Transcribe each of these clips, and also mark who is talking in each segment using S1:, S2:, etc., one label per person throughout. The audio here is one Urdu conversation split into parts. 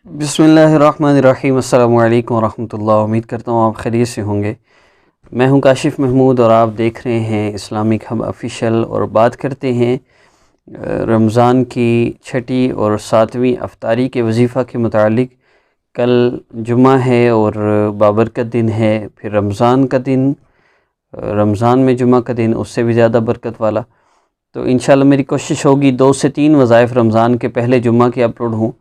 S1: بسم اللہ الرحمن الرحیم۔ السلام علیکم ورحمۃ اللہ۔ امید کرتا ہوں آپ خیریت سے ہوں گے۔ میں ہوں کاشف محمود اور آپ دیکھ رہے ہیں اسلامک ہب آفیشیل، اور بات کرتے ہیں رمضان کی چھٹی اور ساتویں افطاری کے وظیفہ کے متعلق۔ کل جمعہ ہے اور بابرکت دن ہے، پھر رمضان کا دن، رمضان میں جمعہ کا دن اس سے بھی زیادہ برکت والا۔ تو انشاءاللہ میری کوشش ہوگی 2 سے 3 وظائف رمضان کے پہلے جمعہ کے اپلوڈ ہوں،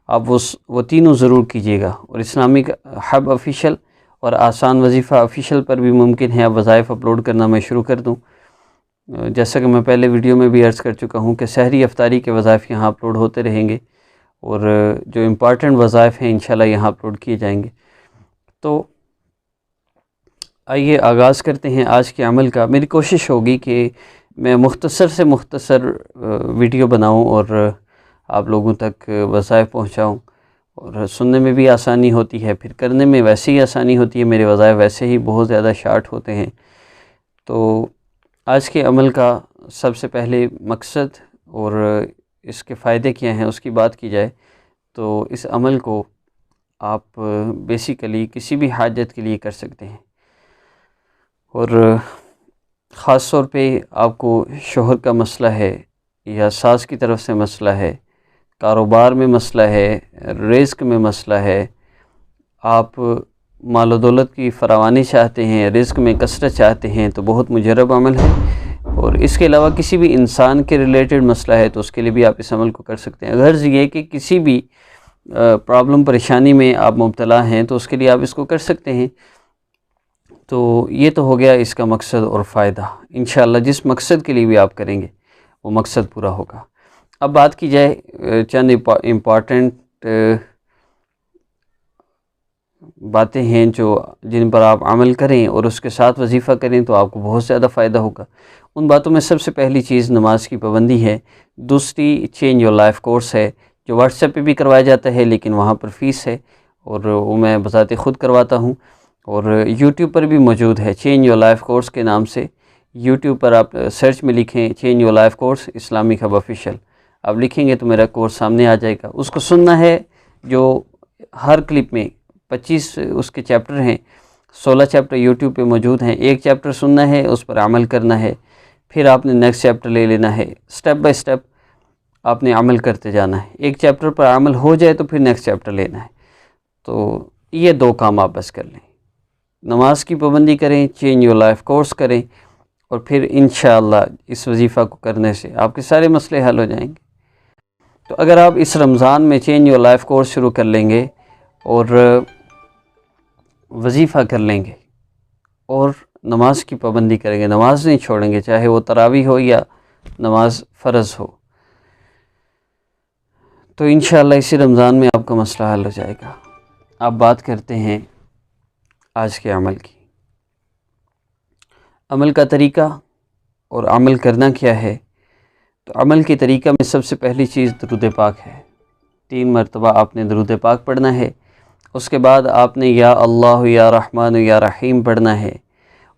S1: آپ وہ تینوں ضرور کیجیے گا۔ اور اسلامک ہب آفیشیل اور آسان وظیفہ آفیشیل پر بھی ممکن ہے اب وظائف اپلوڈ کرنا میں شروع کر دوں۔ جیسا کہ میں پہلے ویڈیو میں بھی عرض کر چکا ہوں کہ سحری افطاری کے وظائف یہاں اپلوڈ ہوتے رہیں گے، اور جو امپارٹنٹ وظائف ہیں انشاءاللہ یہاں اپلوڈ کیے جائیں گے۔ تو آئیے آغاز کرتے ہیں آج کے عمل کا۔ میری کوشش ہوگی کہ میں مختصر سے مختصر ویڈیو بناؤں اور آپ لوگوں تک وظائف پہنچاؤں، اور سننے میں بھی آسانی ہوتی ہے، پھر کرنے میں ویسے ہی آسانی ہوتی ہے۔ میرے وظائف ویسے ہی بہت زیادہ شارٹ ہوتے ہیں۔ تو آج کے عمل کا سب سے پہلے مقصد اور اس کے فائدے کیا ہیں اس کی بات کی جائے تو اس عمل کو آپ بیسیکلی کسی بھی حاجت کے لیے کر سکتے ہیں، اور خاص طور پہ آپ کو شوہر کا مسئلہ ہے یا ساس کی طرف سے مسئلہ ہے، کاروبار میں مسئلہ ہے، رزق میں مسئلہ ہے، آپ مال و دولت کی فراوانی چاہتے ہیں، رزق میں کثرت چاہتے ہیں، تو بہت مجرب عمل ہے۔ اور اس کے علاوہ کسی بھی انسان کے ریلیٹڈ مسئلہ ہے تو اس کے لیے بھی آپ اس عمل کو کر سکتے ہیں۔ غرض یہ کہ کسی بھی پرابلم پریشانی میں آپ مبتلا ہیں تو اس کے لیے آپ اس کو کر سکتے ہیں۔ تو یہ تو ہو گیا اس کا مقصد اور فائدہ۔ انشاءاللہ جس مقصد کے لیے بھی آپ کریں گے وہ مقصد پورا ہوگا۔ اب بات کی جائے چند امپارٹنٹ باتیں ہیں جن پر آپ عمل کریں اور اس کے ساتھ وظیفہ کریں تو آپ کو بہت زیادہ فائدہ ہوگا۔ ان باتوں میں سب سے پہلی چیز نماز کی پابندی ہے، دوسری چینج یور لائف کورس ہے جو واٹس ایپ پہ بھی کروایا جاتا ہے لیکن وہاں پر فیس ہے، اور وہ میں بذات خود کرواتا ہوں، اور یوٹیوب پر بھی موجود ہے چینج یور لائف کورس کے نام سے۔ یوٹیوب پر آپ سرچ میں لکھیں change your life course Islamic hub official, آپ لکھیں گے تو میرا کورس سامنے آ جائے گا۔ اس کو سننا ہے، جو ہر کلپ میں 25 اس کے چیپٹر ہیں، 16 چیپٹر یوٹیوب پہ موجود ہیں۔ ایک چیپٹر سننا ہے، اس پر عمل کرنا ہے، پھر آپ نے نیکسٹ چیپٹر لے لینا ہے، سٹیپ بائی سٹیپ آپ نے عمل کرتے جانا ہے۔ ایک چیپٹر پر عمل ہو جائے تو پھر نیکسٹ چیپٹر لینا ہے۔ تو یہ 2 کام آپ بس کر لیں، نماز کی پابندی کریں، چینج یور لائف کورس کریں، اور پھر انشاءاللہ اس وظیفہ کو کرنے سے آپ کے سارے مسئلے حل ہو جائیں گے۔ تو اگر آپ اس رمضان میں چینج یور لائف کورس شروع کر لیں گے اور وظیفہ کر لیں گے اور نماز کی پابندی کریں گے، نماز نہیں چھوڑیں گے، چاہے وہ تراویح ہو یا نماز فرض ہو، تو انشاءاللہ اسی رمضان میں آپ کا مسئلہ حل ہو جائے گا۔ آپ بات کرتے ہیں آج کے عمل کی۔ عمل کا طریقہ اور عمل کرنا کیا ہے؟ تو عمل کے طریقہ میں سب سے پہلی چیز درود پاک ہے۔ 3 مرتبہ آپ نے درود پاک پڑھنا ہے۔ اس کے بعد آپ نے یا اللہ یا رحمان یا رحیم پڑھنا ہے،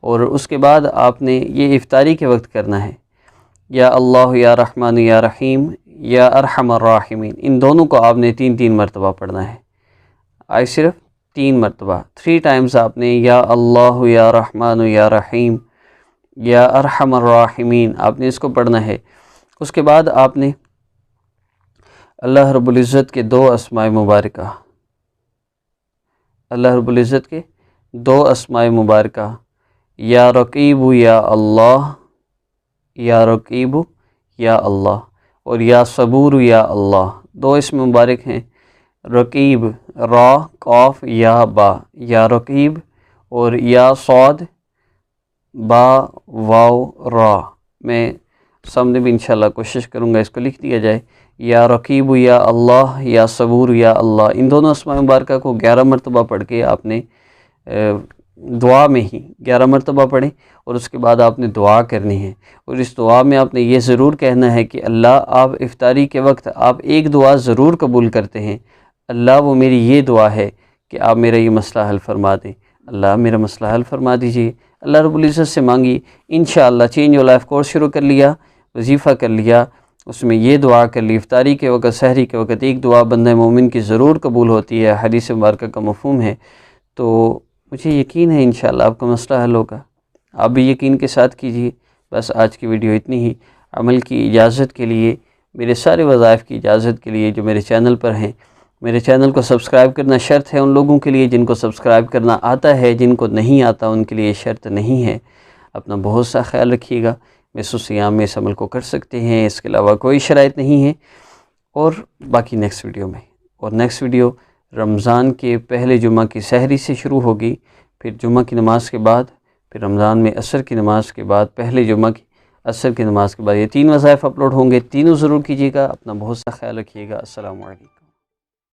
S1: اور اس کے بعد آپ نے یہ افطاری کے وقت کرنا ہے، یا اللہ یا رحمان یا رحیم یا ارحم الراحمین، ان دونوں کو آپ نے 3 مرتبہ پڑھنا ہے۔ آئے صرف 3 مرتبہ، 3 ٹائمز آپ نے یا اللہ یا رحمان یا رحیم یا ارحم الراحمین آپ نے اس کو پڑھنا ہے۔ اس کے بعد آپ نے اللہ رب العزت کے 2 اسماء مبارکہ، اللہ رب العزت کے 2 اسماء مبارکہ، یا رقیب یا اللہ، یا رقیب یا اللہ، اور یا صبور یا اللہ، 2 اسم مبارک ہیں، رقیب را قاف یا با، یا رقیب، اور یا صاد با واو را۔ میں سامنے بھی انشاءاللہ کوشش کروں گا اس کو لکھ دیا جائے، یا رقیب یا اللہ یا صبور یا اللہ۔ ان دونوں اسماء مبارکہ کو 11 مرتبہ پڑھ کے آپ نے دعا میں ہی 11 مرتبہ پڑھیں، اور اس کے بعد آپ نے دعا کرنی ہے، اور اس دعا میں آپ نے یہ ضرور کہنا ہے کہ اللہ، آپ افطاری کے وقت آپ ایک دعا ضرور قبول کرتے ہیں، اللہ وہ میری یہ دعا ہے کہ آپ میرا یہ مسئلہ حل فرما دیں، اللہ میرا مسئلہ حل فرما دیجیے۔ اللہ رب العزت سے مانگی، انشاءاللہ چینج یور لائف کورس شروع کر لیا، وظیفہ کر لیا، اس میں یہ دعا کر لی افطاری کے وقت، سحری کے وقت ایک دعا بندہ مومن کی ضرور قبول ہوتی ہے، حدیث مبارکہ کا مفہوم ہے، تو مجھے یقین ہے انشاءاللہ آپ کا مسئلہ حل ہوگا۔ آپ بھی یقین کے ساتھ کیجیے۔ بس آج کی ویڈیو اتنی ہی۔ عمل کی اجازت کے لیے، میرے سارے وظائف کی اجازت کے لیے جو میرے چینل پر ہیں، میرے چینل کو سبسکرائب کرنا شرط ہے ان لوگوں کے لیے جن کو سبسکرائب کرنا آتا ہے، جن کو نہیں آتا ان کے لیے شرط نہیں ہے۔ اپنا بہت سا خیال رکھیے گا۔ نصف الصیام میں اس عمل کو کر سکتے ہیں، اس کے علاوہ کوئی شرائط نہیں ہے۔ اور باقی نیکسٹ ویڈیو میں، اور نیکسٹ ویڈیو رمضان کے پہلے جمعہ کی سحری سے شروع ہوگی، پھر جمعہ کی نماز کے بعد، پھر رمضان میں عصر کی نماز کے بعد، پہلے جمعہ کی عصر کی نماز کے بعد، یہ 3 وظائف اپلوڈ ہوں گے۔ تینوں ضرور کیجیے گا۔ اپنا بہت سا خیال رکھیے گا۔ السلام علیکم۔